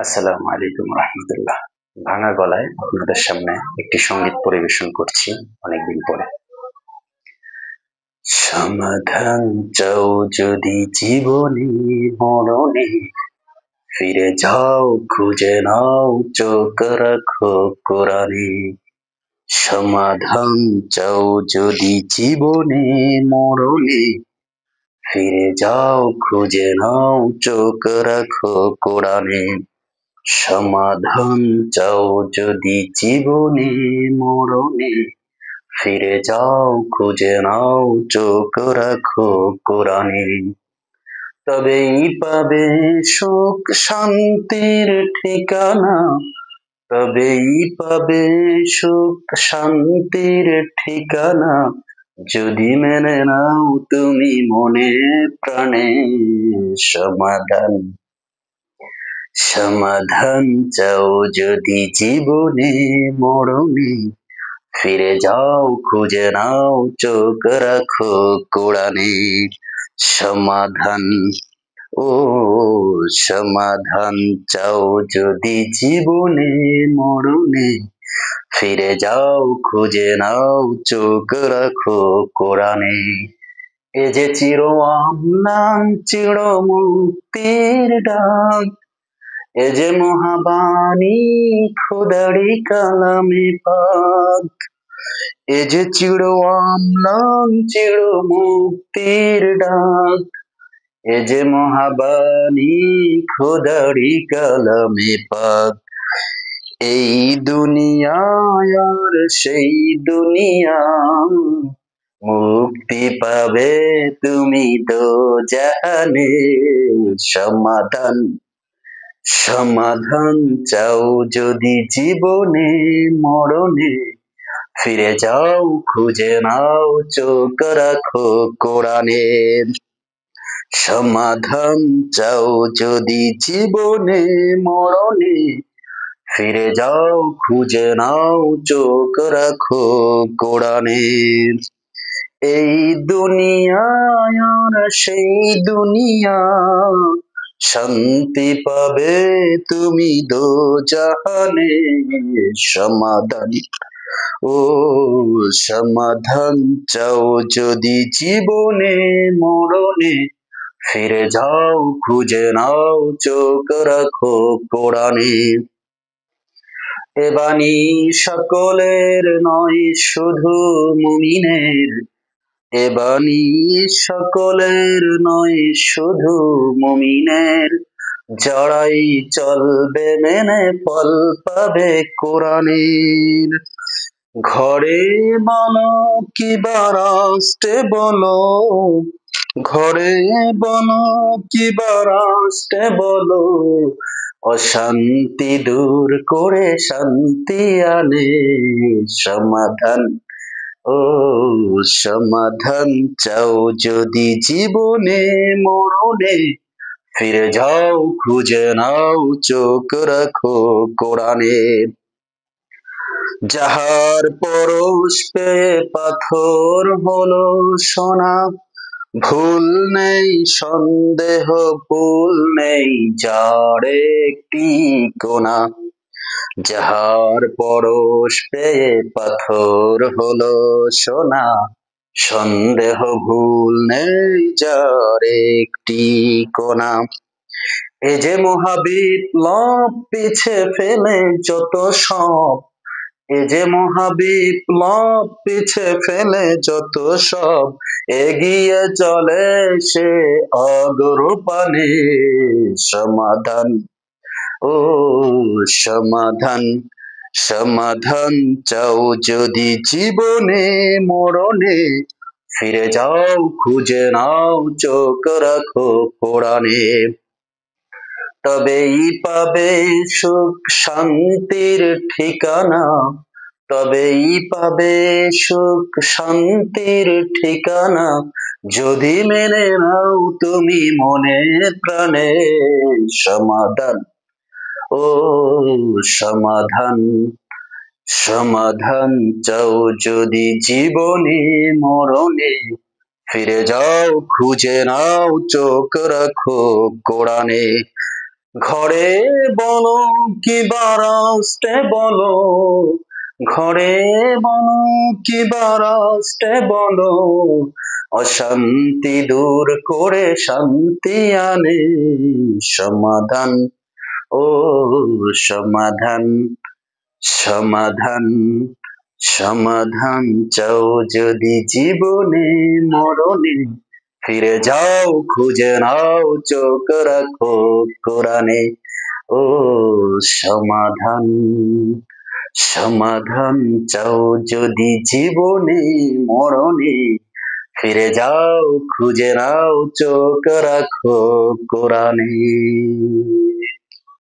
আসসালামু আলাইকুম রহমতুল্লাহ। ভাঙা গলায় আপনাদের সামনে একটি সঙ্গীত পরিবেশন করছি অনেকদিন পরে। সমাধান চাও যদি জীবনে মরণে, ফিরে যাও খুঁজে নাও চোখ রাখো কোরআনে। সমাধান চাও যদি জীবনে মরণে, ফিরে যাও খুঁজে নাও চোখ রাখো কোরআনে। সমাধান চাও যদি জীবনে মরণে, ফিরে যাও খুঁজে নাও চোখ রাখো কোরআনে। তবেই পাবে সুখ শান্তির ঠিকানা, তবেই পাবে সুখ শান্তির ঠিকানা, যদি মেনে নাও তুমি মনে প্রাণে। সমাধান সমাধান চাও যদি জীবনে মরণে, ফিরে যাও খুঁজে নাও চোখ রাখো কোরআনে। সমাধান ও সমাধান চাও যদি জীবনে মরণে, ফিরে যাও খুঁজে নাও চোখ রাখো কোরআনে। এ যে চির আমলান চির মুক্তির ডাক, এ যে মহাবাণী খোদারি কালামে পাক, এ যে চির আমলান চির মুক্তির ডাক, এ যে মহাবাণী খোদারি কালামে পাক। এই দুনিয়ায় আর সেই দুনিয়া, মুক্তি পাবে তুমি দোজাহানে। সমাধান সমাধান চাও যদি জীবনে মরণে, ফিরে যাও খুঁজে নাও চোখ রাখো কোরআনে। সমাধান চাও যদি জীবনে মরণে, ফিরে যাও খুঁজে নাও চোখ রাখো কোরআনে। এই দুনিয়ায় আর সেই দুনিয়া, শান্তি পাবে তুমি দোজাহানে। সমাধান ও সমাধান চাও যদি জীবনে মরণে, ফিরে যাও খুঁজে নাও চোখ রাখো কোরআনে। এ বাণী সকলের নয় শুধু মুমিনের, এ বাণী সকলের নয় শুধু মুমিনের, যারাই চলবে মেনে ফল পাবে কোরআনের। ঘরে বলো কিবা রাষ্ট্রে বলো, ঘরে বলো কিবা রাষ্ট্রে বলো, অশান্তি দূর করে শান্তি আনে। সমাধান ও সমাধান চাও যদি জীবনে মরণে, ফিরে যাও খুঁজে নাও চোখ রাখো কোরআনে। যাহার পরশ পেয়ে পাথর হলো সোনা, ভুল নেই সন্দেহ ভুল নেই যার একটি কোনা। যাহার পরশ পেয়ে পাথর হলো সোনা, সন্দেহ ভুল নেই যার একটি কোনা। এ যে মহাবিপ্লব পিছে ফেলে যত সব, এ যে মহাবিপ্লব পিছে ফেলে যত সব, এগিয়ে চলে সে অগ্রপানে। সমাধান ও সমাধান সমাধান চাও যদি জীবনে মরণে, ফিরে যাও খুঁজে নাও চোখ রাখো কোরআনে। তবেই পাবে সুখ শান্তির ঠিকানা, তবেই পাবে সুখ শান্তির ঠিকানা, যদি মেনে নাও তুমি মনে প্রাণে। সমাধান ও সমাধান সমাধান চাও যদি জীবনে মরণে, ফিরে যাও খুঁজে নাও চোখ রাখো কোরআনে। ঘরে বলো কি বারাস্তে বলো, ঘরে বলো কি বারাস্তে বলো, অশান্তি দূর করে শান্তি আনে সমাধান, ও সমাধান, সমাধান, সমাধান চাও যদি জীবনে মরণে, ফিরে যাও খুঁজে নাও চোখ রাখো কোরআনে, ও সমাধান, সমাধান চাও যদি জীবনে মরণে, ফিরে যাও খুঁজে নাও চোখ রাখো কোরআনে।